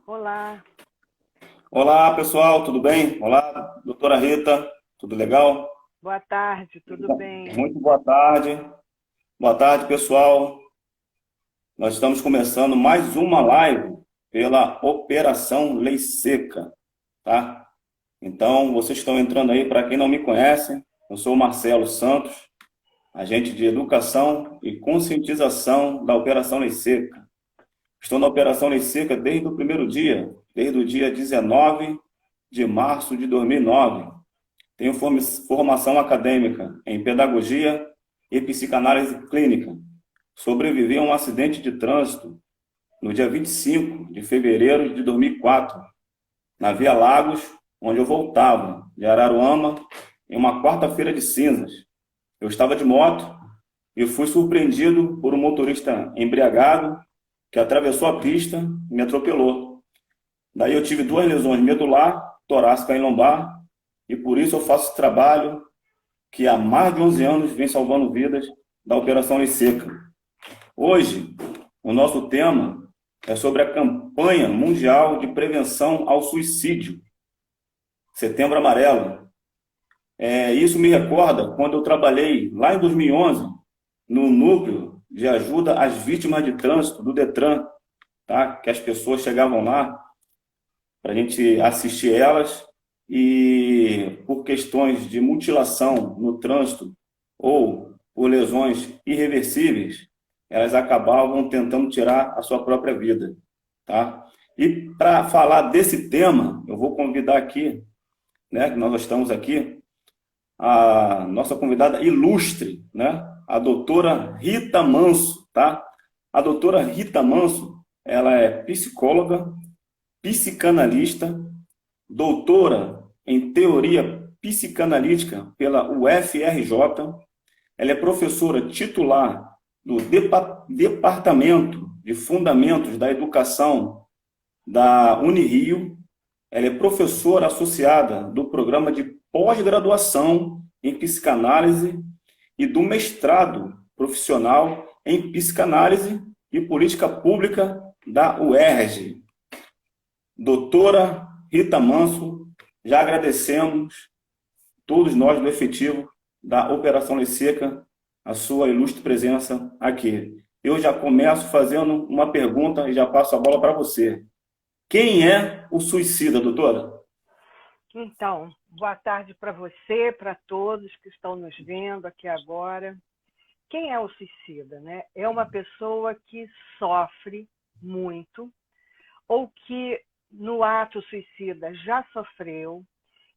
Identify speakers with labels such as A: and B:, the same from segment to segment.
A: Olá,
B: Olá, pessoal, tudo bem? Olá, doutora Rita, tudo legal?
A: boa tarde, tudo bem?
B: Muito boa tarde. Boa tarde, pessoal. Nós estamos começando mais uma live pela Operação Lei Seca, tá? Então, vocês estão entrando aí, para quem não me conhece, eu sou o Marcelo Santos, agente de educação e conscientização da Operação Lei Seca. Estou na Operação Lei Seca desde o primeiro dia, desde o dia 19 de março de 2009. Tenho formação acadêmica em pedagogia e psicanálise clínica. Sobrevivi a um acidente de trânsito no dia 25 de fevereiro de 2004, na Via Lagos, onde eu voltava de Araruama em uma quarta-feira de cinzas. Eu estava de moto e fui surpreendido por um motorista embriagado que atravessou a pista e me atropelou. Daí eu tive duas lesões medular, torácica e lombar, e por isso eu faço esse trabalho que há mais de 11 anos vem salvando vidas da Operação Lei Seca. Hoje, o nosso tema é sobre a campanha mundial de prevenção ao suicídio, Setembro Amarelo. Isso me recorda quando eu trabalhei lá em 2011 no núcleo de ajuda às vítimas de trânsito do Detran, tá? Que as pessoas chegavam lá para a gente assistir elas e por questões de mutilação no trânsito ou por lesões irreversíveis, elas acabavam tentando tirar a sua própria vida, tá? E para falar desse tema, eu vou convidar aqui, né, que nós estamos aqui, a nossa convidada ilustre, né, a doutora Rita Manso, tá? A doutora Rita Manso, ela é psicóloga, psicanalista, doutora em teoria psicanalítica pela UFRJ. Ela é professora titular do Departamento de Fundamentos da Educação da Unirio. Ela é professora associada do programa de pós-graduação em psicanálise e do mestrado profissional em psicanálise e política pública da UERJ. Doutora Rita Manso, já agradecemos, todos nós do efetivo da Operação Lei Seca, a sua ilustre presença aqui. Eu já começo fazendo uma pergunta e já passo a bola para você. Quem é o suicida, doutora?
A: Então, boa tarde para você, para todos que estão nos vendo aqui agora. Quem é o suicida, né? É uma pessoa que sofre muito ou que no ato suicida já sofreu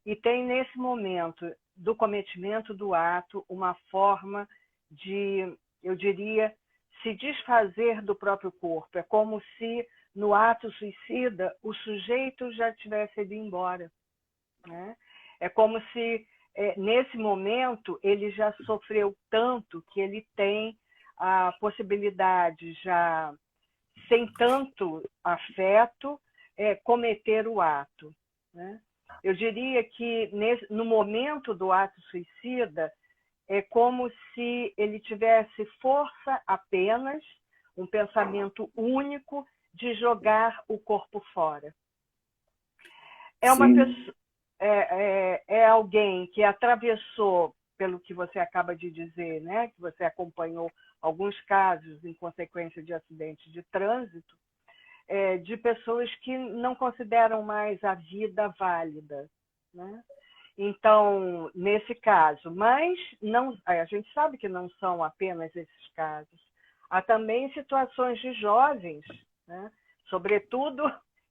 A: e tem nesse momento do cometimento do ato uma forma de, eu diria, se desfazer do próprio corpo. É como se no ato suicida o sujeito já tivesse ido embora, né? É como se nesse momento ele já sofreu tanto que ele tem a possibilidade já sem tanto afeto cometer o ato, né? Eu diria que no momento do ato suicida é como se ele tivesse força apenas, um pensamento único de jogar o corpo fora. É uma
B: Sim.
A: pessoa, é alguém que atravessou, pelo que você acaba de dizer, né, que você acompanhou alguns casos em consequência de acidentes de trânsito, de pessoas que não consideram mais a vida válida, né? Então, nesse caso, mas não, a gente sabe que não são apenas esses casos. Há também situações de jovens, né? Sobretudo,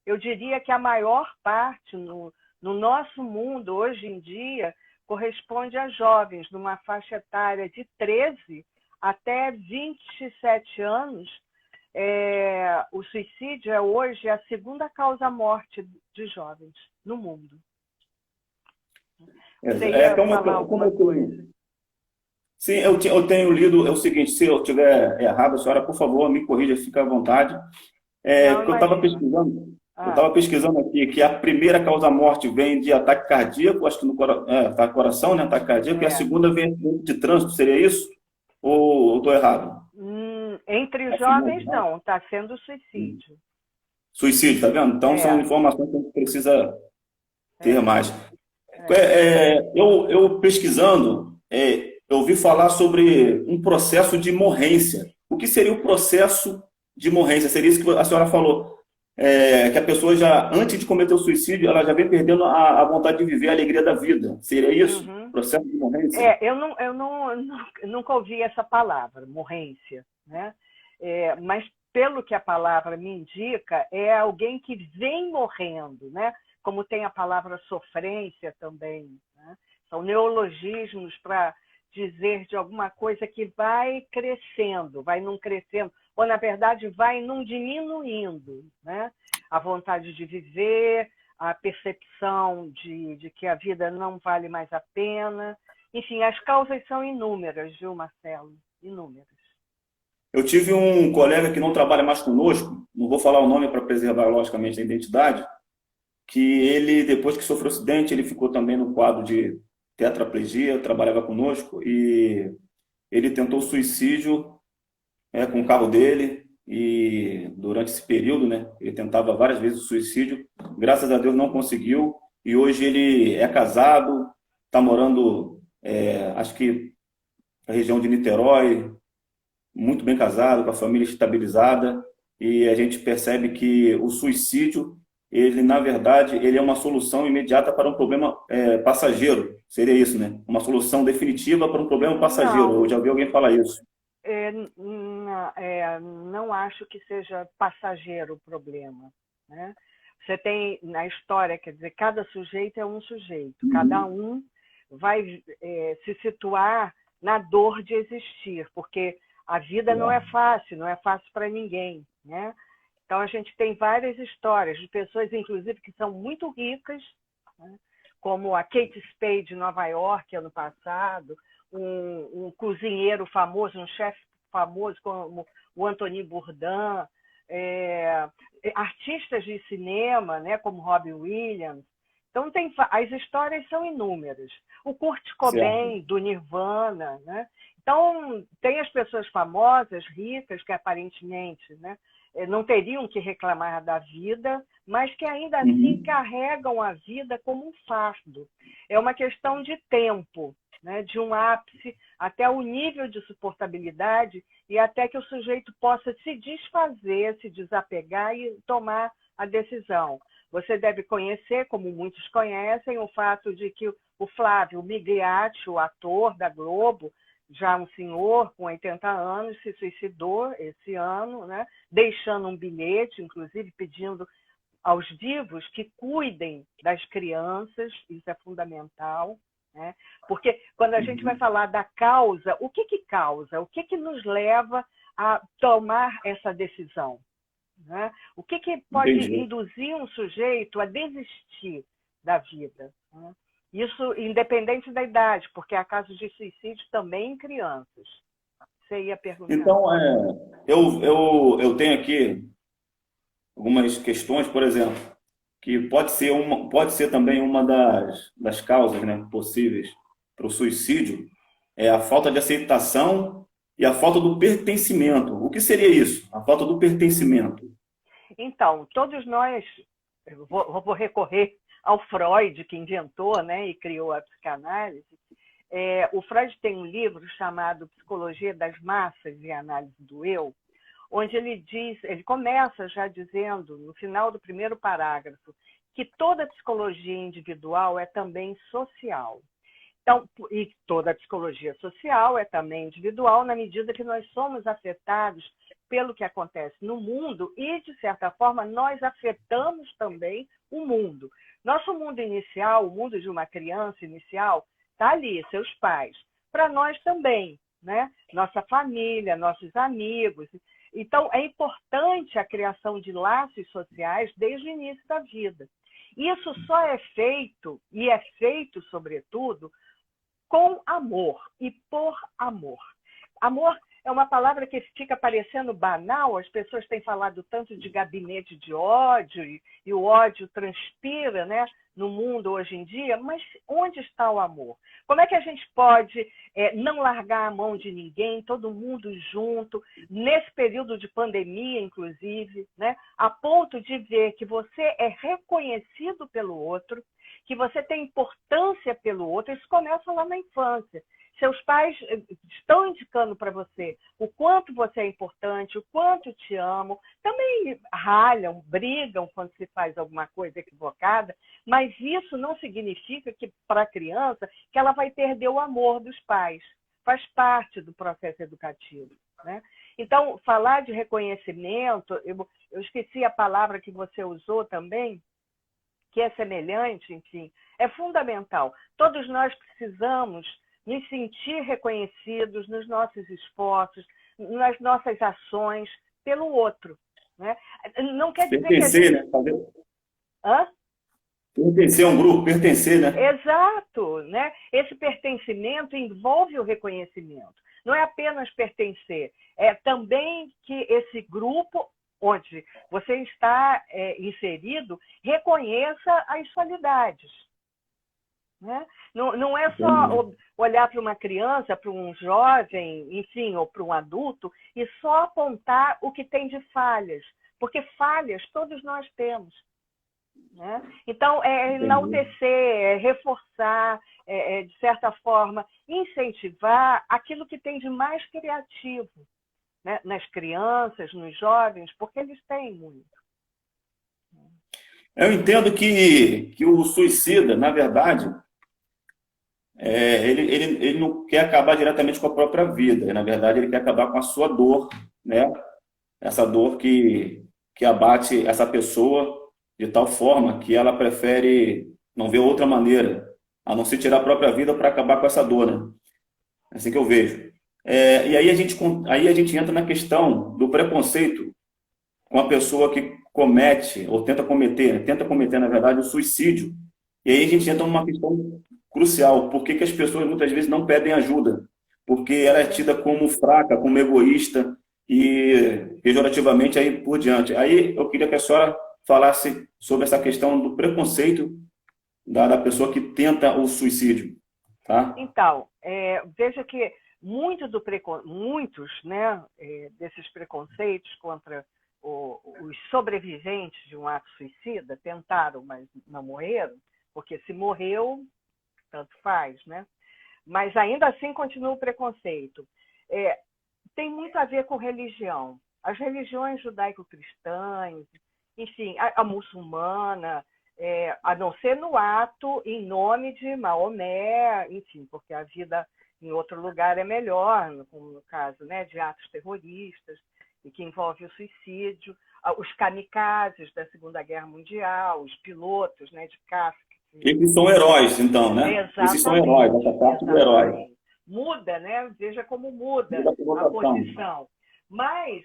A: eu diria que a maior parte no nosso mundo, hoje em dia, corresponde a jovens, numa faixa etária de 13 até 27 anos. O suicídio é hoje a segunda causa-morte de jovens no mundo. Você ia falar alguma coisa?
B: Sim, eu tenho lido, é o seguinte, se eu estiver errado, a senhora, por favor, me corrija, fica à vontade.
A: Não,
B: Que eu estava
A: imagina.
B: pesquisando, aqui que a primeira causa-morte vem de ataque cardíaco, acho que no coração, né, ataque cardíaco, e a segunda vem de trânsito, seria isso? Ou eu estou errado?
A: Entre
B: A
A: os
B: segunda,
A: jovens,
B: né?
A: não, está sendo suicídio.
B: Suicídio, tá vendo? Então, são
A: É,
B: informações que a gente precisa ter
A: é,
B: mais.
A: é.
B: Eu pesquisando, eu ouvi falar sobre um processo de morrência. O que seria o processo de morrência? Seria isso que a senhora falou, que a pessoa já, antes de cometer o suicídio, ela já vem perdendo a vontade de viver, a alegria da vida. Seria isso?
A: Uhum.
B: Processo de morrência?
A: Eu nunca ouvi essa palavra, morrência, né? Mas pelo que a palavra me indica, é alguém que vem morrendo, né? Como tem a palavra sofrência também, né? São neologismos para dizer de alguma coisa que vai crescendo, vai num crescendo, ou na verdade vai num diminuindo, né? A vontade de viver, a percepção de que a vida não vale mais a pena. Enfim, as causas são inúmeras, viu, Marcelo? Inúmeras.
B: Eu tive um colega que não trabalha mais conosco, não vou falar o nome para preservar, logicamente, a identidade, que ele, depois que sofreu acidente, ele ficou também no quadro de tetraplegia, trabalhava conosco, e ele tentou suicídio com o carro dele, e durante esse período, né, ele tentava várias vezes o suicídio, graças a Deus não conseguiu, e hoje ele é casado, está morando, acho que na região de Niterói, muito bem casado, com a família estabilizada, e a gente percebe que o suicídio, ele, na verdade, ele é uma solução imediata para um problema passageiro. Seria isso, né? Uma solução definitiva para um problema passageiro. Eu
A: Não,
B: já ouvi alguém falar isso.
A: não acho que seja passageiro o problema, né? Você tem na história, quer dizer, cada sujeito é um sujeito, cada
B: Uhum.
A: um vai se situar na dor de existir, porque a vida não é fácil para ninguém, né? Então a gente tem várias histórias de pessoas, inclusive, que são muito ricas, né? Como a Kate Spade de Nova York ano passado, um cozinheiro famoso, um chefe famoso como o Anthony Bourdain, artistas de cinema, né, como Robin Williams. Então as histórias são inúmeras. O Kurt
B: Certo.
A: Cobain do Nirvana, né? Então tem as pessoas famosas, ricas, que aparentemente, né, não teriam que reclamar da vida, mas que ainda assim
B: Uhum.
A: carregam a vida como um fardo. É uma questão de tempo, né, de um ápice até o nível de suportabilidade e até que o sujeito possa se desfazer, se desapegar e tomar a decisão. Você deve conhecer, como muitos conhecem, o fato de que o Flávio Migliacci, o ator da Globo, já um senhor com 80 anos, se suicidou esse ano, né? Deixando um bilhete, inclusive pedindo aos vivos que cuidem das crianças, isso é fundamental, né? Porque quando a gente vai
B: Uhum.
A: falar da causa, o que causa? O que nos leva a tomar essa decisão? Né? O que pode
B: Entendi.
A: induzir um sujeito a desistir da vida? Né? Isso independente da idade, porque há casos de suicídio também em crianças. Você ia perguntar.
B: Então, eu tenho aqui algumas questões, por exemplo, que pode ser também uma das causas, né, possíveis para o suicídio, é a falta de aceitação e a falta do pertencimento. O que seria isso? A falta do pertencimento.
A: Então, todos nós, vou recorrer ao Freud, que inventou, né, e criou a psicanálise. O Freud tem um livro chamado Psicologia das Massas e Análise do Eu, onde ele começa já dizendo, no final do primeiro parágrafo, que toda psicologia individual é também social. Então, e toda a psicologia social é também individual, na medida que nós somos afetados pelo que acontece no mundo e, de certa forma, nós afetamos também o mundo. Nosso mundo inicial, o mundo de uma criança inicial, está ali, seus pais. Para nós também, né? Nossa família, nossos amigos. Então, é importante a criação de laços sociais desde o início da vida. Isso só é feito, e é feito, sobretudo, com amor e por amor. Amor é uma palavra que fica parecendo banal, as pessoas têm falado tanto de gabinete de ódio, e o ódio transpira, né, no mundo hoje em dia, mas onde está o amor? Como é que a gente pode não largar a mão de ninguém, todo mundo junto, nesse período de pandemia, inclusive, né, a ponto de ver que você é reconhecido pelo outro, que você tem importância pelo outro? Isso começa lá na infância. Seus pais estão indicando para você o quanto você é importante, o quanto te amam. Também ralham, brigam quando se faz alguma coisa equivocada, mas isso não significa que, para a criança, que ela vai perder o amor dos pais. Faz parte do processo educativo, né? Então, falar de reconhecimento, eu esqueci a palavra que você usou também, que é semelhante, enfim, é fundamental. Todos nós precisamos nos sentir reconhecidos nos nossos esforços, nas nossas ações pelo outro, né? Não quer dizer
B: Pertencer,
A: que a gente...
B: né?
A: Hã?
B: Pertencer a um grupo, pertencer, né?
A: Exato, né? Esse pertencimento envolve o reconhecimento. Não é apenas pertencer, é também que esse grupo onde você está inserido reconheça as qualidades. Né? Não é só olhar para uma criança, para um jovem, enfim, ou para um adulto, e só apontar o que tem de falhas, porque falhas todos nós temos. Né? Então, é enaltecer, é reforçar, de certa forma, incentivar aquilo que tem de mais criativo, né? Nas crianças, nos jovens, porque eles têm muito.
B: Eu entendo que o suicida, na verdade, ele não quer acabar diretamente com a própria vida. Na verdade, ele quer acabar com a sua dor, né? Essa dor que abate essa pessoa de tal forma que ela prefere não ver outra maneira, a não ser tirar a própria vida para acabar com essa dor, né? É assim que eu vejo. E aí a gente entra na questão do preconceito com a pessoa que comete, ou tenta cometer, na verdade, o suicídio. E aí a gente entra numa questão crucial. Por que que as pessoas muitas vezes não pedem ajuda? Porque ela é tida como fraca, como egoísta e pejorativamente aí por diante. Aí eu queria que a senhora falasse sobre essa questão do preconceito da pessoa que tenta o suicídio, tá?
A: Então, veja que muitos, né, desses preconceitos contra os sobreviventes de um ato suicida tentaram, mas não morreram, porque se morreu, tanto faz, né? Mas ainda assim continua o preconceito. Tem muito a ver com religião. As religiões judaico-cristãs, enfim, a muçulmana, a não ser no ato em nome de Maomé, enfim, porque a vida em outro lugar é melhor, como no caso, né, de atos terroristas, e que envolve o suicídio, os kamikazes da Segunda Guerra Mundial, os pilotos, né, de caça.
B: Esses são heróis, então, né? Esses são heróis, essa parte do herói.
A: Muda, né? Veja como muda a
B: Muda.
A: posição. Mas,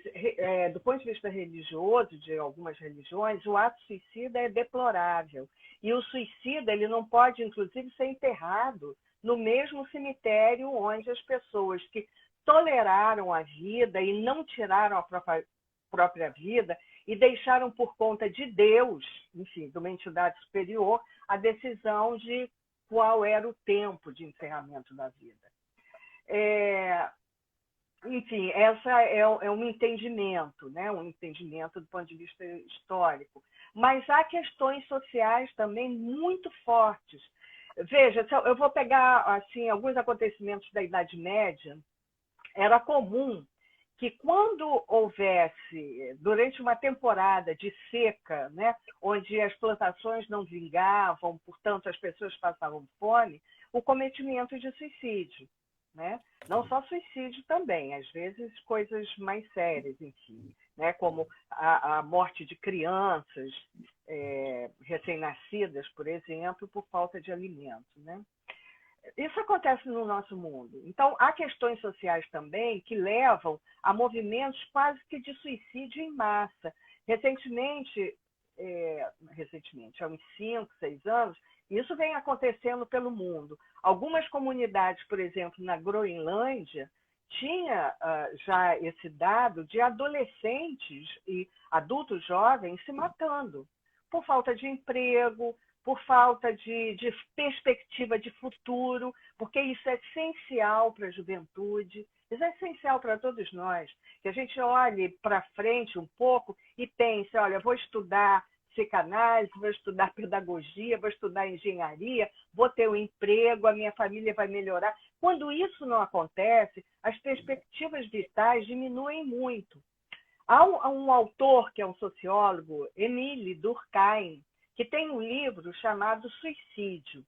A: do ponto de vista religioso, de algumas religiões, o ato suicida é deplorável. E o suicida ele não pode, inclusive, ser enterrado no mesmo cemitério onde as pessoas que toleraram a vida e não tiraram a própria vida e deixaram por conta de Deus, enfim, de uma entidade superior, a decisão de qual era o tempo de encerramento da vida. Enfim, essa é um entendimento, né? Um entendimento do ponto de vista histórico. Mas há questões sociais também muito fortes. Veja, eu vou pegar assim, alguns acontecimentos da Idade Média. Era comum que quando houvesse, durante uma temporada de seca, né, onde as plantações não vingavam, portanto as pessoas passavam fome, o cometimento de suicídio. Né? Não só suicídio também, às vezes coisas mais sérias, enfim, né? Como a morte de crianças recém-nascidas, por exemplo, por falta de alimento. Né? Isso acontece no nosso mundo. Então, há questões sociais também que levam a movimentos quase que de suicídio em massa. Recentemente, há uns 5, 6 anos, isso vem acontecendo pelo mundo. Algumas comunidades, por exemplo, na Groenlândia, tinha já esse dado de adolescentes e adultos jovens se matando por falta de emprego, por falta de perspectiva de futuro, porque isso é essencial para a juventude, isso é essencial para todos nós, que a gente olhe para frente um pouco e pense, olha, vou estudar psicanálise, vou estudar pedagogia, vou estudar engenharia, vou ter um emprego, a minha família vai melhorar. Quando isso não acontece, as perspectivas vitais diminuem muito. Há um autor, que é um sociólogo, Émile Durkheim, que tem um livro chamado Suicídio.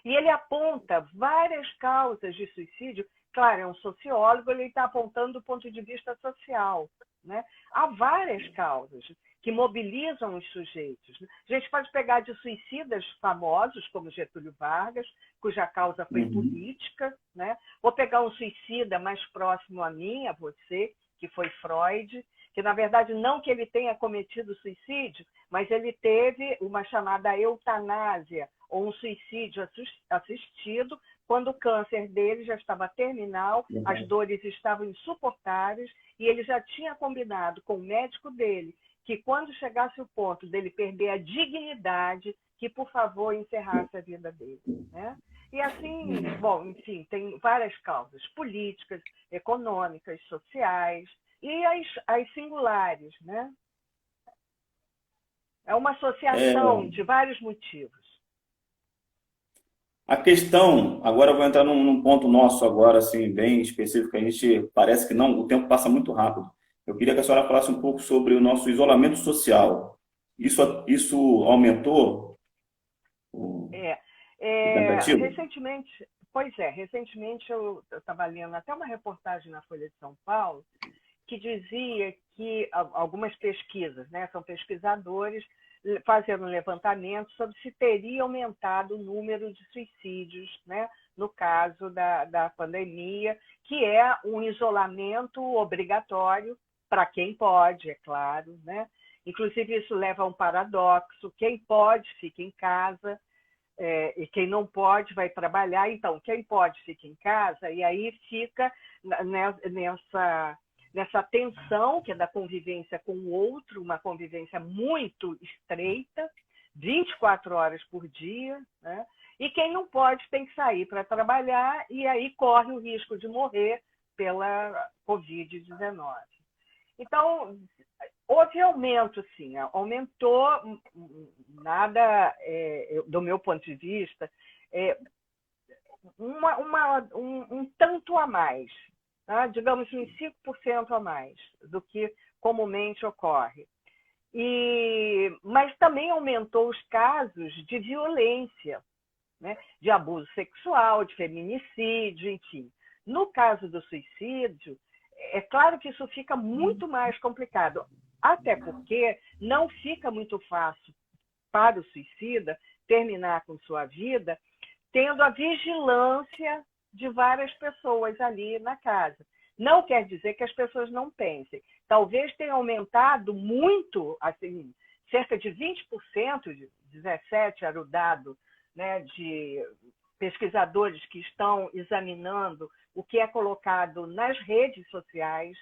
A: E ele aponta várias causas de suicídio. Claro, é um sociólogo, ele está apontando do ponto de vista social, né? Há várias causas que mobilizam os sujeitos. A gente pode pegar de suicidas famosos, como Getúlio Vargas, cuja causa foi política, né? Vou pegar um suicida mais próximo a mim, a você, que foi Freud, que, na verdade, não que ele tenha cometido suicídio, mas ele teve uma chamada eutanásia, ou um suicídio assistido, quando o câncer dele já estava terminal, as dores estavam insuportáveis, e ele já tinha combinado com o médico dele que, quando chegasse o ponto dele perder a dignidade, que, por favor, encerrasse a vida dele, né? E assim, bom, enfim, tem várias causas políticas, econômicas, sociais e as singulares, né? É uma associação de vários motivos.
B: A questão, agora eu vou entrar num ponto nosso agora, assim, bem específico, a gente parece que não, o tempo passa muito rápido. Eu queria que a senhora falasse um pouco sobre o nosso isolamento social. Isso aumentou?
A: Recentemente eu estava lendo até uma reportagem na Folha de São Paulo que dizia que algumas pesquisas, né, são pesquisadores fazendo um levantamento sobre se teria aumentado o número de suicídios, né, no caso da pandemia, que é um isolamento obrigatório para quem pode, é claro, né? Inclusive, isso leva a um paradoxo: quem pode fica em casa, e quem não pode vai trabalhar. Então, quem pode fica em casa, e aí fica nessa tensão, que é da convivência com o outro, uma convivência muito estreita, 24 horas por dia, né? E quem não pode tem que sair para trabalhar, e aí corre o risco de morrer pela Covid-19. Então, houve aumento, sim, aumentou nada, do meu ponto de vista, um tanto a mais, tá? Digamos uns 5% a mais do que comumente ocorre. Mas também aumentou os casos de violência, né? De abuso sexual, de feminicídio, enfim. No caso do suicídio, é claro que isso fica muito mais complicado, até porque não fica muito fácil para o suicida terminar com sua vida tendo a vigilância de várias pessoas ali na casa. Não quer dizer que as pessoas não pensem. Talvez tenha aumentado muito, assim, cerca de 20%, 17% era o dado, né, de pesquisadores que estão examinando o que é colocado nas redes sociais,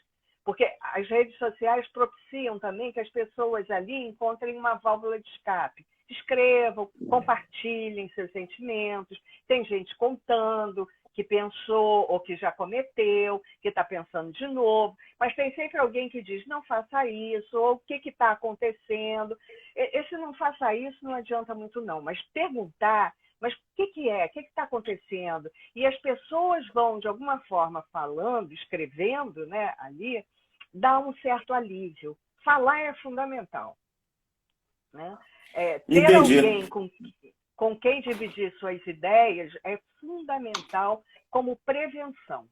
A: porque as redes sociais propiciam também que as pessoas ali encontrem uma válvula de escape. Escrevam, compartilhem seus sentimentos. Tem gente contando que pensou ou que já cometeu, que está pensando de novo, mas tem sempre alguém que diz, não faça isso, ou o que está acontecendo. Esse não faça isso não adianta muito não, mas perguntar, mas o que é? O que está acontecendo? E as pessoas vão, de alguma forma, falando, escrevendo, né, ali, dá um certo alívio. Falar é fundamental, né? Ter alguém com quem dividir suas ideias é fundamental como prevenção.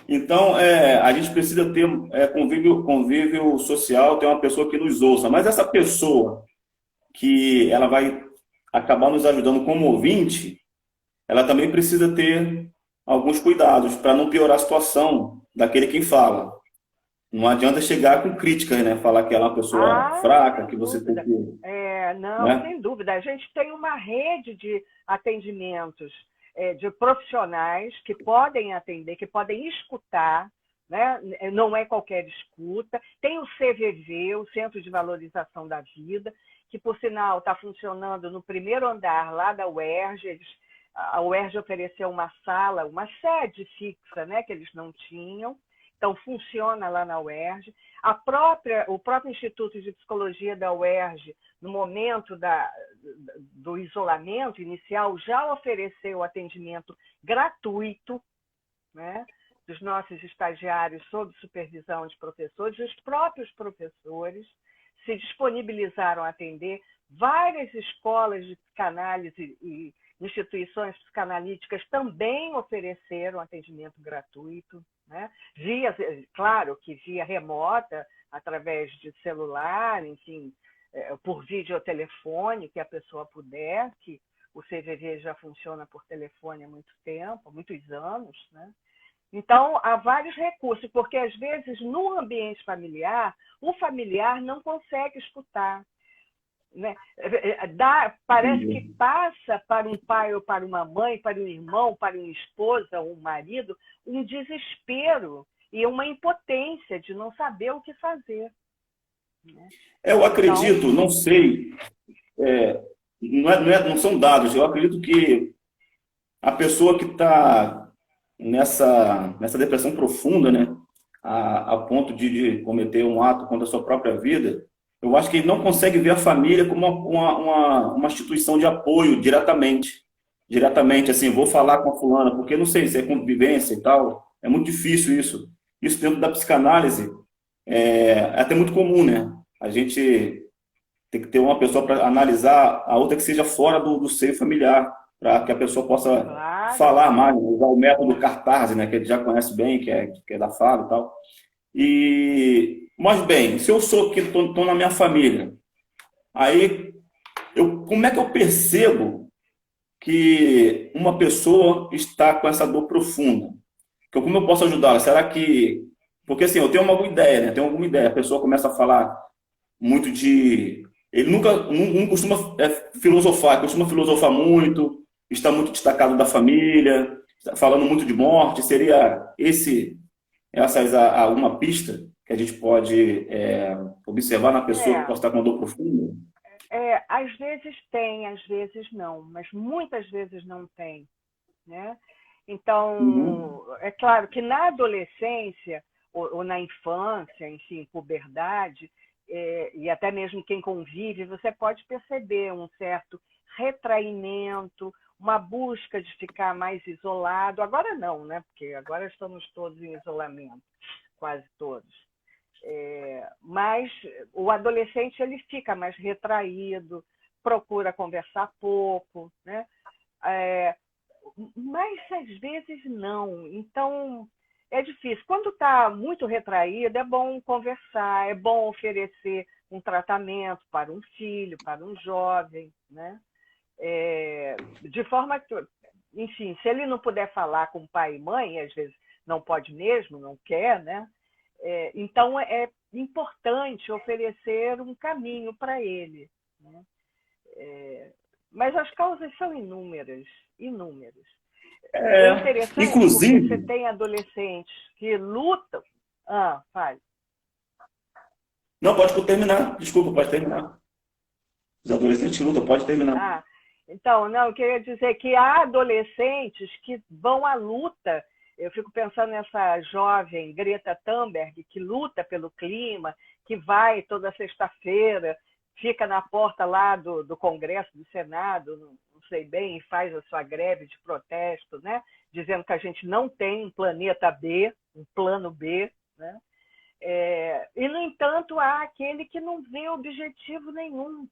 B: Então, a gente precisa ter convívio social, ter uma pessoa que nos ouça. Mas essa pessoa que ela vai acabar nos ajudando como ouvinte, ela também precisa ter alguns cuidados para não piorar a situação daquele que fala. Não adianta chegar com críticas, né? Falar que ela é uma pessoa fraca, que você tem que...
A: Não, né? Sem dúvida. A gente tem uma rede de atendimentos de profissionais que podem atender, que podem escutar, né? Não é qualquer escuta. Tem o CVV, o Centro de Valorização da Vida, que, por sinal, está funcionando no primeiro andar lá da UERJ. A UERJ ofereceu uma sala, uma sede fixa, né, que eles não tinham. Então, funciona lá na UERJ. O próprio Instituto de Psicologia da UERJ, no momento do isolamento inicial, já ofereceu atendimento gratuito, né, dos nossos estagiários sob supervisão de professores. Os próprios professores se disponibilizaram a atender. Várias escolas de psicanálise e instituições psicanalíticas também ofereceram atendimento gratuito, né? Claro que via remota, através de celular, enfim, por videotelefone, que a pessoa puder, que o CVV já funciona por telefone há muito tempo, há muitos anos, né? Então, há vários recursos, porque às vezes no ambiente familiar, o familiar não consegue escutar, né? Parece que passa para um pai ou para uma mãe, para um irmão, para uma esposa ou um marido, um desespero e uma impotência de não saber o que fazer, né?
B: Eu acredito,
A: Então,
B: não sei, não são dados, eu acredito que a pessoa que está nessa depressão profunda, né, a ponto de cometer um ato contra a sua própria vida, eu acho que ele não consegue ver a família como uma instituição de apoio diretamente. Diretamente, assim, vou falar com a fulana, porque não sei se é convivência e tal, é muito difícil isso. Isso dentro da psicanálise é até muito comum, né? A gente tem que ter uma pessoa para analisar, a outra que seja fora do seio familiar, para que a pessoa possa
A: claro,
B: falar mais, usar o método Catarse, né, que ele já conhece bem, que é da fala e tal. Mas bem, se eu sou que estou na minha família, aí como é que eu percebo que uma pessoa está com essa dor profunda? Como eu posso ajudá-la? Será que... Porque assim, eu tenho alguma ideia, né? Tenho alguma ideia. A pessoa começa a falar muito de... Ele nunca não costuma filosofar, costuma filosofar muito, está muito destacado da família, está falando muito de morte. Seria essa uma pista que a gente pode observar na pessoa que pode estar com uma dor profunda?
A: às vezes tem, às vezes não, mas muitas vezes não tem, né? Então,
B: Uhum.
A: é claro que na adolescência ou na infância, enfim, puberdade, e até mesmo quem convive, você pode perceber um certo retraimento, uma busca de ficar mais isolado. Agora não, né? Porque agora estamos todos em isolamento, quase todos. Mas o adolescente ele fica mais retraído, procura conversar pouco, né? Mas às vezes não. Então é difícil. Quando está muito retraído, é bom conversar, é bom oferecer um tratamento para um filho, para um jovem, né? De forma que, enfim, se ele não puder falar com pai e mãe, às vezes não pode mesmo, não quer, né? Então é importante oferecer um caminho para ele, né? Mas as causas são inúmeras, inúmeras. É interessante porque você
B: Inclusive,
A: tem adolescentes que lutam. Fale.
B: não, pode terminar, desculpa, pode terminar. Os adolescentes lutam, pode terminar.
A: Então, não, eu queria dizer que há adolescentes que vão à luta. Eu fico pensando nessa jovem Greta Thunberg, que luta pelo clima, que vai toda sexta-feira, fica na porta lá do Congresso, do Senado, não sei bem, e faz a sua greve de protesto, né? Dizendo que a gente não tem um planeta B, um plano B, né? E, no entanto, há aquele que não vê objetivo nenhum,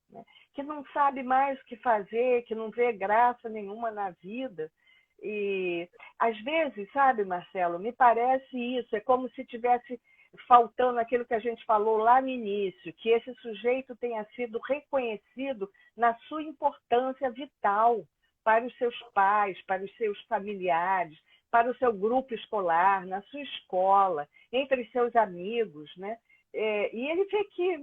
A: né? Que não sabe mais o que fazer, que não vê graça nenhuma na vida. E, às vezes, sabe, Marcelo, me parece isso, é como se tivesse faltando aquilo que a gente falou lá no início, que esse sujeito tenha sido reconhecido na sua importância vital para os seus pais, para os seus familiares, para o seu grupo escolar, na sua escola, entre os seus amigos, né? E ele vê que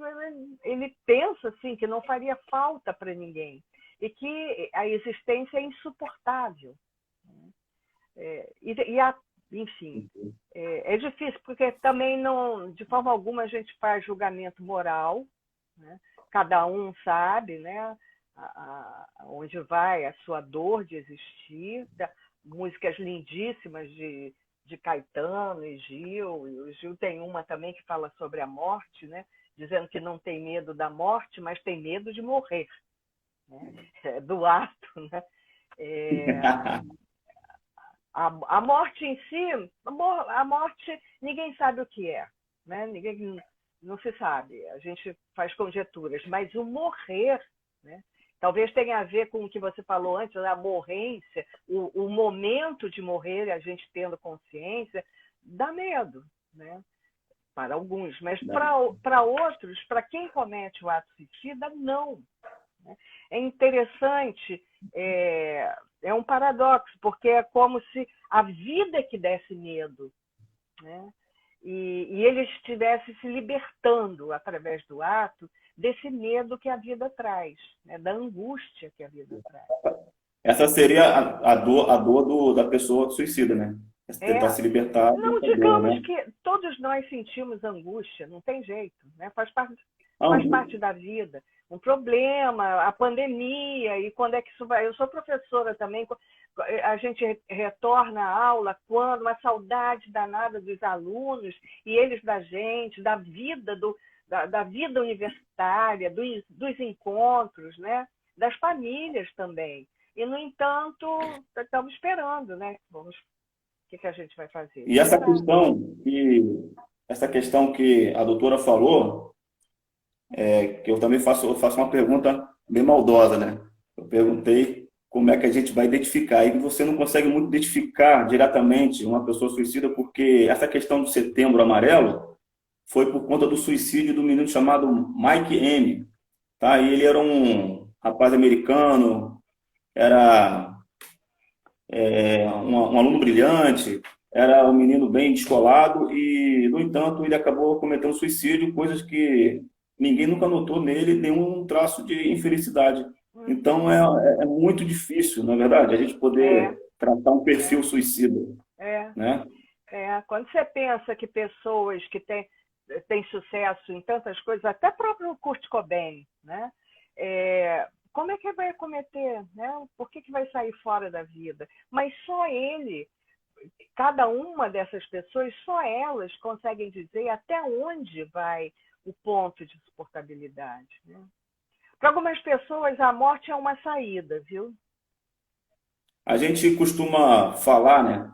A: ele pensa assim que não faria falta para ninguém e que a existência é insuportável, Enfim, é difícil, porque também não, de forma alguma, a gente faz julgamento moral, né? Cada um sabe, né, onde vai a sua dor de existir. Músicas lindíssimas de Caetano e Gil. E o Gil tem uma também que fala sobre a morte, né? Dizendo que não tem medo da morte, mas tem medo de morrer, né? Do ato, né? A morte em si, a morte, ninguém sabe o que é, né? Ninguém, não se sabe, a gente faz conjecturas, mas o morrer, né? Talvez tenha a ver com o que você falou antes, a morrência, o momento de morrer, a gente tendo consciência, dá medo, né? Para alguns, mas para outros, para quem comete o ato suicida, não. Né? É interessante, é um paradoxo, porque é como se a vida que desse medo, né? E ele estivesse se libertando, através do ato, desse medo que a vida traz, né? Da angústia que a vida traz.
B: Essa seria a dor da pessoa suicida, né? Tentar se libertar
A: Não,
B: dessa dor,
A: digamos
B: né?
A: que todos nós sentimos angústia, não tem jeito, né? Faz
B: Ah,
A: parte da vida. Um problema, a pandemia, e quando é que isso vai? Eu sou professora também, a gente retorna à aula quando uma saudade danada dos alunos e eles da gente, da vida, da vida universitária, dos encontros, né? Das famílias também. E, no entanto, estamos esperando, né? O que a gente vai fazer?
B: e essa questão que a doutora falou, que eu também faço uma pergunta bem maldosa, né? Eu perguntei como é que a gente vai identificar, e você não consegue muito identificar diretamente uma pessoa suicida, porque essa questão do Setembro Amarelo foi por conta do suicídio do menino chamado Mike M. Tá? E ele era um rapaz americano, era um aluno brilhante, era um menino bem descolado e, no entanto, ele acabou cometendo suicídio, coisas que ninguém nunca notou nele, nenhum traço de infelicidade. Então, é muito difícil, na verdade, a gente poder tratar um perfil suicida, né?
A: Quando você pensa que pessoas que têm sucesso em tantas coisas, até próprio Kurt Cobain, né? Como é que vai cometer, né? Por que vai sair fora da vida? Mas só ele, cada uma dessas pessoas, só elas conseguem dizer até onde vai o ponto de suportabilidade, né? Para algumas pessoas, a morte é uma saída, viu?
B: A gente costuma falar, né?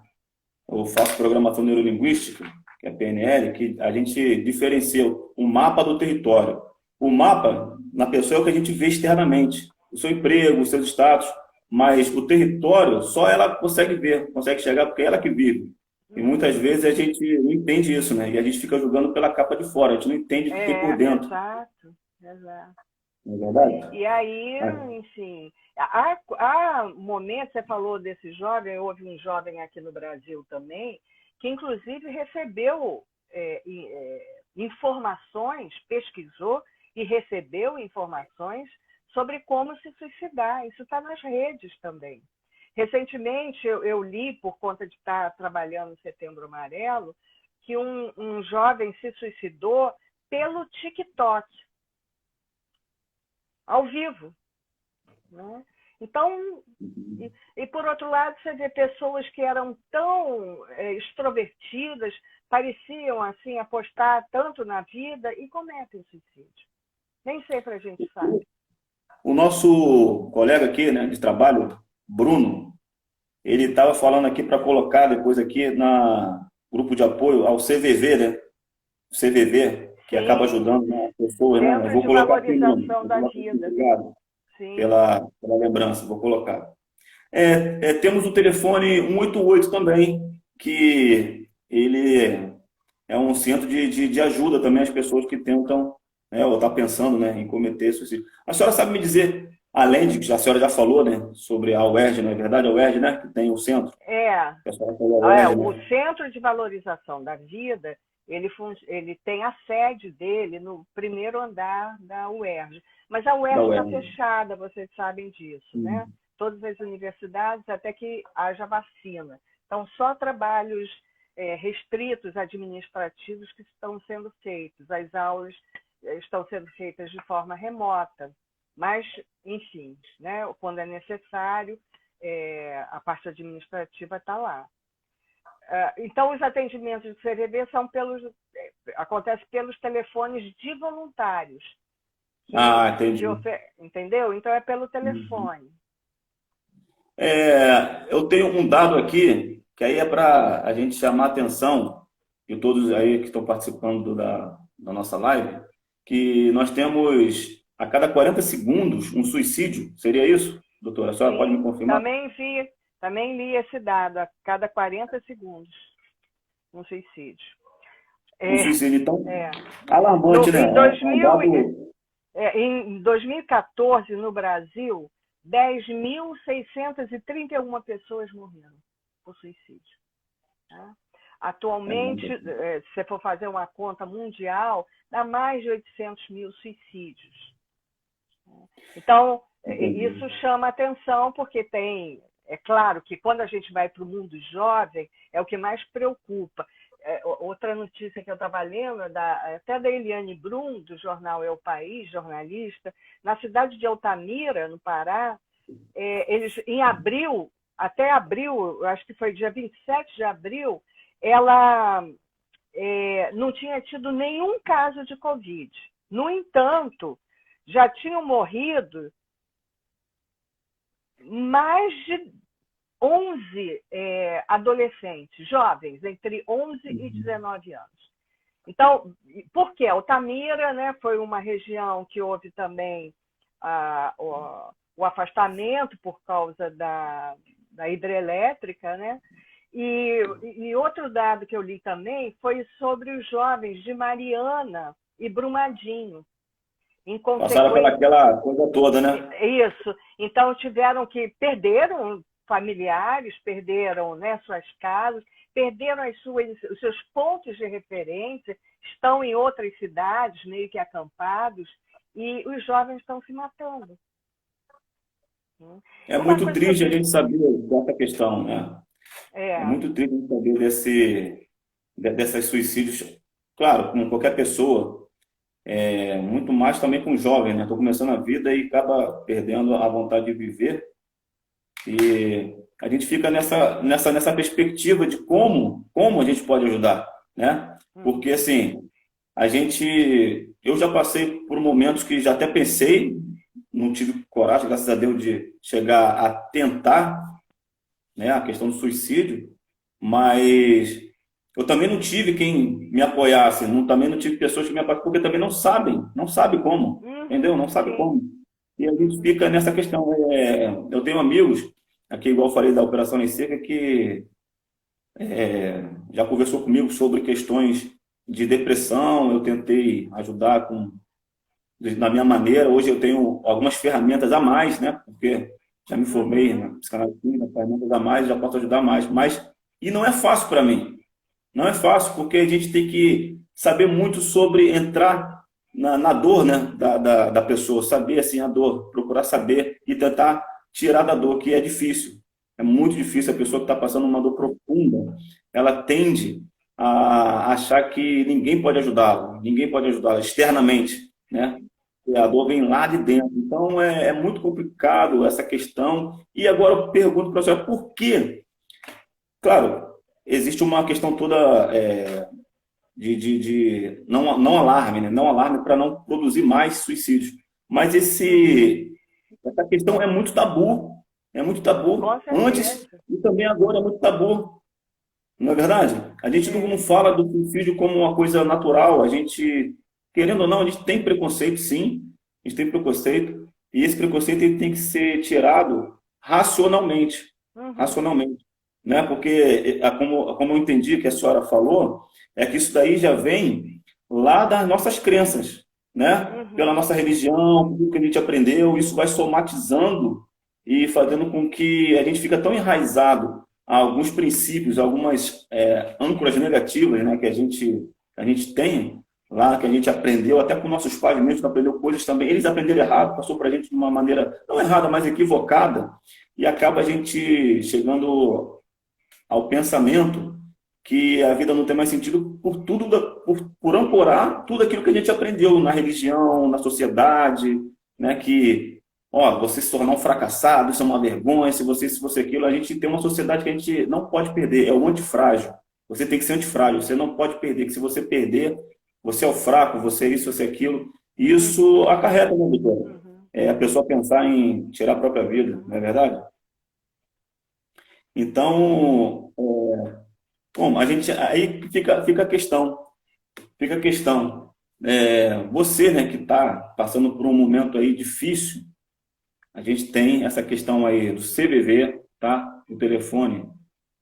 B: Eu faço programação neurolinguística, que é PNL, que a gente diferencia o mapa do território. O mapa, na pessoa, é o que a gente vê externamente. O seu emprego, os seus status, mas o território, só ela consegue ver, consegue chegar, porque é ela que vive. E muitas vezes a gente não entende isso, né? E a gente fica julgando pela capa de fora, a gente não entende o que tem por dentro.
A: Exato.
B: Não é verdade?
A: E aí, enfim, há momentos, você falou desse jovem, houve um jovem aqui no Brasil também, que inclusive recebeu informações, pesquisou e recebeu informações sobre como se suicidar. Isso está nas redes também. Recentemente, eu li, por conta de estar trabalhando no Setembro Amarelo, que um jovem se suicidou pelo TikTok, ao vivo, né? Então, e por outro lado, você vê pessoas que eram tão extrovertidas, pareciam assim apostar tanto na vida e cometem suicídio. Nem sempre a gente sabe.
B: O nosso colega aqui, né, de trabalho, Bruno, ele estava falando aqui para colocar depois aqui na grupo de apoio ao CVV, né? O CVV, que acaba ajudando, né, as pessoas, né? Eu
A: Centro
B: vou
A: de
B: colocar aqui o nome.
A: Valorização da Vida.
B: Obrigado pela lembrança, vou colocar. Temos o telefone 188 também, que ele é um centro de ajuda também às pessoas que tentam, né, ou estão pensando, né, em cometer suicídio. A senhora sabe me dizer, além de que a senhora já falou, né, sobre a UERJ, não é verdade? A UERJ, né, que tem o centro.
A: O Centro de Valorização da Vida, ele tem a sede dele no primeiro andar da UERJ. Mas a UERJ está fechada, vocês sabem disso, né? Todas as universidades, até que haja vacina. Então, só trabalhos restritos, administrativos, que estão sendo feitos. As aulas estão sendo feitas de forma remota, mas, enfim, né, quando é necessário, a parte administrativa está lá. Então, os atendimentos do CVV acontecem pelos telefones de voluntários.
B: Entendi.
A: Entendeu? Então, é pelo telefone.
B: Eu tenho um dado aqui, que aí é para a gente chamar a atenção de todos aí que estão participando da nossa live, que nós temos a cada 40 segundos um suicídio. Seria isso, doutora? A senhora pode me confirmar?
A: Também li esse dado, a cada 40 segundos um suicídio.
B: Um suicídio, então, alarmante, né?
A: Em 2014, no Brasil, 10.631 pessoas morreram por suicídio. Tá? Atualmente, se você for fazer uma conta mundial, dá mais de 800 mil suicídios. Então, isso chama atenção, porque é claro que quando a gente vai para o mundo jovem, é o que mais preocupa. Outra notícia que eu estava lendo, até da Eliane Brum, do jornal É o País, jornalista, na cidade de Altamira, no Pará, eles, em abril, até abril, acho que foi dia 27 de abril, ela não tinha tido nenhum caso de Covid. No entanto, já tinham morrido mais de 11 adolescentes, jovens, entre 11 e 19 anos. Então, por quê? Altamira, né, foi uma região que houve também o afastamento por causa da hidrelétrica, né? E outro dado que eu li também foi sobre os jovens de Mariana e Brumadinho.
B: Passaram pelaquela coisa toda, né?
A: Isso. Então, perderam familiares, perderam, né, suas casas, perderam os seus pontos de referência, estão em outras cidades, meio que acampados, e os jovens estão se matando.
B: É muito triste a gente saber dessa questão, né? É muito triste a gente saber desses suicídios. Claro, com qualquer pessoa, muito mais também com jovem, né? Estou começando a vida e acaba perdendo a vontade de viver. E a gente fica nessa perspectiva de como a gente pode ajudar, né? Porque, assim, eu já passei por momentos que já até pensei, não tive coragem, graças a Deus, de chegar a tentar, né, a questão do suicídio, mas eu também não tive quem me apoiasse, também não tive pessoas que me apoiassem, porque também não sabem como, entendeu? Não sabe como. E a gente fica nessa questão. Eu tenho amigos, aqui igual eu falei da Operação Lei Seca, que já conversou comigo sobre questões de depressão. Eu tentei ajudar da minha maneira. Hoje eu tenho algumas ferramentas a mais, né? Porque já me formei na psicanálise, ferramentas a mais, já posso ajudar mais. E não é fácil para mim. Não é fácil, porque a gente tem que saber muito sobre entrar na dor, né, da pessoa, saber assim, a dor, procurar saber e tentar tirar da dor, que é difícil. É muito difícil. A pessoa que está passando uma dor profunda, ela tende a achar que ninguém pode ajudá-la externamente, né? E a dor vem lá de dentro. Então, é muito complicado essa questão. E agora eu pergunto para a senhora, por quê? Claro, existe uma questão toda de não alarme, né? Não alarme para não produzir mais suicídios. Mas essa questão é muito tabu. É muito tabu. Antes e também agora é muito tabu. Não é verdade? A gente não fala do suicídio como uma coisa natural. A gente, querendo ou não, a gente tem preconceito, sim. A gente tem preconceito. E esse preconceito ele tem que ser tirado racionalmente. Racionalmente. Né? Porque, como eu entendi que a senhora falou, é que isso daí já vem lá das nossas crenças, né? Pela nossa religião, tudo que a gente aprendeu, isso vai somatizando e fazendo com que a gente fica tão enraizado a alguns princípios, algumas âncoras negativas, né? Que a gente tem lá, que a gente aprendeu, até com nossos pais mesmo, que aprendeu coisas também, eles aprenderam errado, passou para a gente de uma maneira, não errada, mas equivocada, e acaba a gente chegando ao pensamento que a vida não tem mais sentido por tudo, por ancorar tudo aquilo que a gente aprendeu na religião, na sociedade, né? Que, ó, você se tornar um fracassado, isso é uma vergonha, se você aquilo, a gente tem uma sociedade que a gente não pode perder, é o antifrágil. Você tem que ser antifrágil, você não pode perder, que se você perder, você é o fraco, você é isso, você é aquilo. E isso acarreta, né, doutora? A pessoa pensar em tirar a própria vida, não é verdade? Então, bom, a gente aí fica a questão. Você, né, que está passando por um momento aí difícil, a gente tem essa questão aí do CVV, tá? O telefone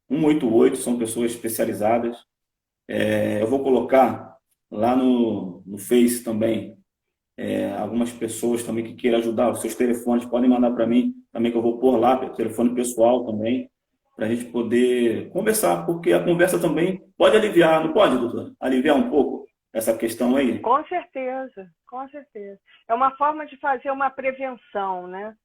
B: 188, são pessoas especializadas. Eu vou colocar lá no Face também algumas pessoas também que queiram ajudar. Os seus telefones podem mandar para mim também, que eu vou pôr lá, telefone pessoal também, para a gente poder conversar, porque a conversa também pode aliviar, não pode, doutor? Aliviar um pouco essa questão aí?
A: Com certeza, com certeza. É uma forma de fazer uma prevenção, né?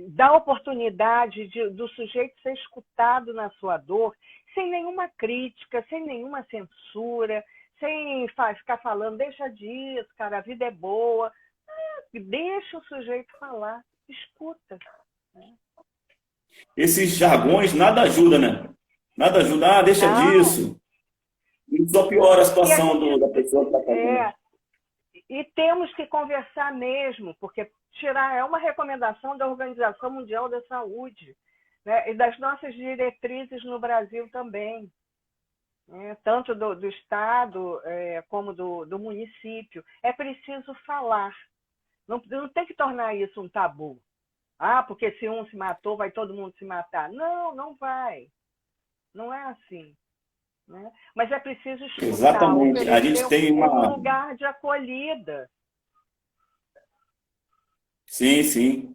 A: Dar oportunidade do sujeito ser escutado na sua dor, sem nenhuma crítica, sem nenhuma censura, sem ficar falando, deixa disso, cara, a vida é boa. Deixa o sujeito falar, escuta. Né?
B: Esses jargões nada ajuda, né? Nada ajuda, deixa disso. E só piora a situação da pessoa que está fazendo.
A: E temos que conversar mesmo, porque é uma recomendação da Organização Mundial da Saúde, né? E das nossas diretrizes no Brasil também, né? Tanto do Estado como do município. É preciso falar. Não tem que tornar isso um tabu. Porque se um se matou, vai todo mundo se matar. Não, não vai. Não é assim. Né? Mas é preciso escutar.
B: Exatamente. A gente tem
A: um lugar de acolhida.
B: Sim, sim.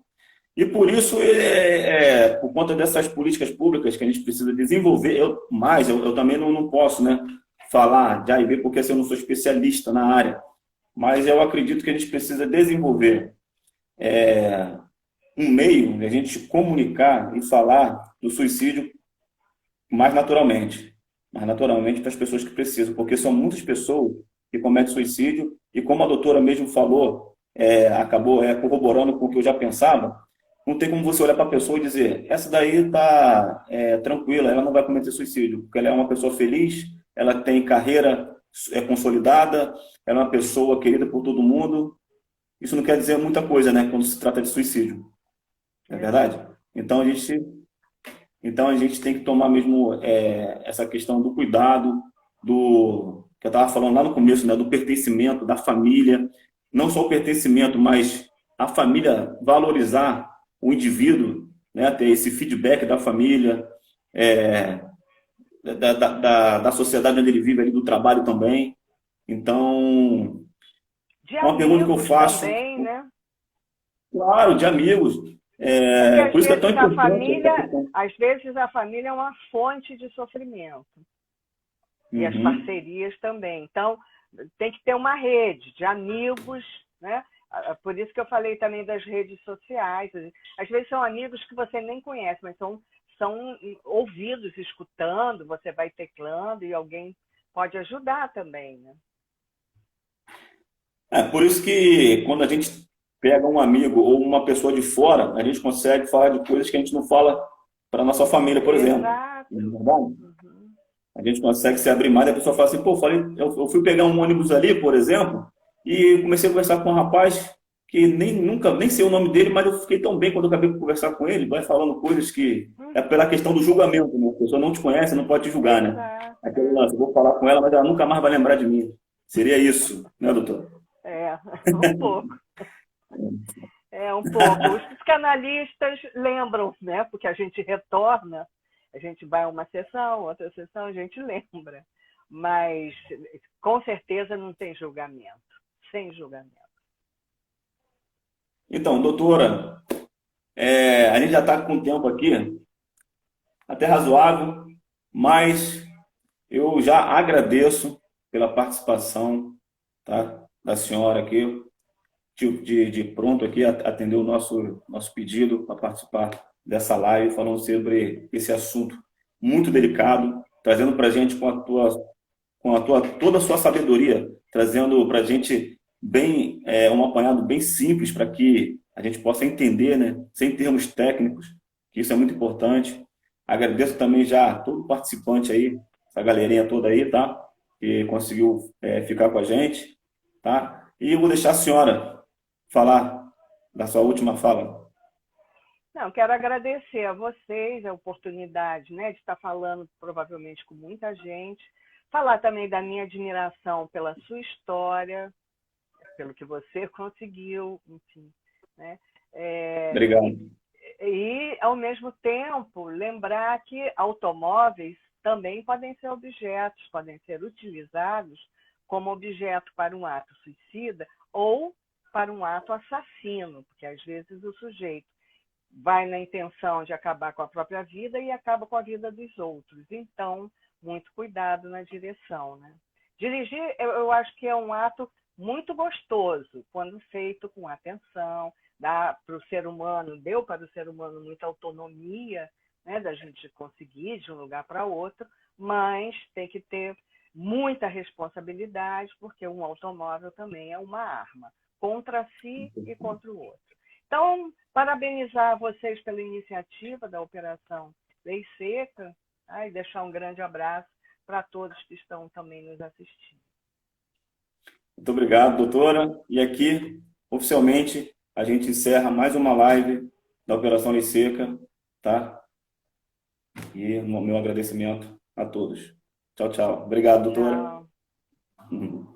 B: E por isso, por conta dessas políticas públicas que a gente precisa desenvolver, eu também não posso, né, falar de HIV, porque assim, eu não sou especialista na área, mas eu acredito que a gente precisa desenvolver um meio de a gente comunicar e falar do suicídio mais naturalmente para as pessoas que precisam, porque são muitas pessoas que cometem suicídio e, como a doutora mesmo falou, acabou corroborando com o que eu já pensava. Não tem como você olhar para a pessoa e dizer, essa daí está tranquila, ela não vai cometer suicídio, porque ela é uma pessoa feliz, ela tem carreira consolidada, ela é uma pessoa querida por todo mundo. Isso não quer dizer muita coisa, né, quando se trata de suicídio. É verdade? Então a gente tem que tomar mesmo essa questão do cuidado, que eu estava falando lá no começo, né, do pertencimento, da família. Não só o pertencimento, mas a família valorizar o indivíduo, né, ter esse feedback da família, da sociedade onde ele vive, ali, do trabalho também. Então, uma pergunta que eu faço...
A: também, né?
B: Claro, de amigos. Por isso que é tão importante.
A: Às vezes a família é uma fonte de sofrimento. E as parcerias também. Então, tem que ter uma rede de amigos, né? Por isso que eu falei também das redes sociais. Às vezes são amigos que você nem conhece, mas são ouvidos, escutando, você vai teclando e alguém pode ajudar também, né?
B: Por isso que quando a gente pega um amigo ou uma pessoa de fora, a gente consegue falar de coisas que a gente não fala para a nossa família, por exemplo.
A: Exato.
B: A gente consegue se abrir mais e a pessoa fala assim, eu fui pegar um ônibus ali, por exemplo, e comecei a conversar com um rapaz que nem sei o nome dele, mas eu fiquei tão bem quando eu acabei de conversar com ele, vai falando coisas que é pela questão do julgamento, né? A pessoa não te conhece, não pode te julgar, né? Aquele lance, eu vou falar com ela, mas ela nunca mais vai lembrar de mim. Seria isso, né, doutor?
A: Um pouco. Um pouco. Os psicanalistas lembram, né? Porque a gente retorna, a gente vai a uma sessão, outra sessão, a gente lembra. Mas, com certeza, não tem julgamento. Sem julgamento.
B: Então, doutora, a gente já está com o tempo aqui, até razoável, mas eu já agradeço pela participação, tá, da senhora aqui, de pronto aqui, atender o nosso pedido para participar dessa live, falando sobre esse assunto muito delicado, trazendo para a gente toda a sua sabedoria, trazendo para a gente bem, um apanhado bem simples para que a gente possa entender, né, sem termos técnicos, que isso é muito importante. Agradeço também já a todo participante aí, essa galerinha toda aí, tá? Que conseguiu ficar com a gente, tá? E eu vou deixar a senhora falar da sua última fala.
A: Não, quero agradecer a vocês a oportunidade, né, de estar falando provavelmente com muita gente, falar também da minha admiração pela sua história, pelo que você conseguiu, enfim, né?
B: Obrigado.
A: E, ao mesmo tempo, lembrar que automóveis também podem ser objetos, podem ser utilizados como objeto para um ato suicida ou para um ato assassino, porque às vezes o sujeito vai na intenção de acabar com a própria vida e acaba com a vida dos outros. Então, muito cuidado na direção, né? Dirigir, eu acho que é um ato muito gostoso, quando feito com atenção, dá para o ser humano, deu para o ser humano muita autonomia, né, da gente conseguir de um lugar para outro, mas tem que ter muita responsabilidade, porque um automóvel também é uma arma, contra si e contra o outro. Então, parabenizar vocês pela iniciativa da Operação Lei Seca, e deixar um grande abraço para todos que estão também nos assistindo.
B: Muito obrigado, doutora. E aqui, oficialmente, a gente encerra mais uma live da Operação Lei Seca, tá? E o meu agradecimento a todos. Tchau, tchau. Obrigado, doutora.
A: Tchau.
B: Uhum.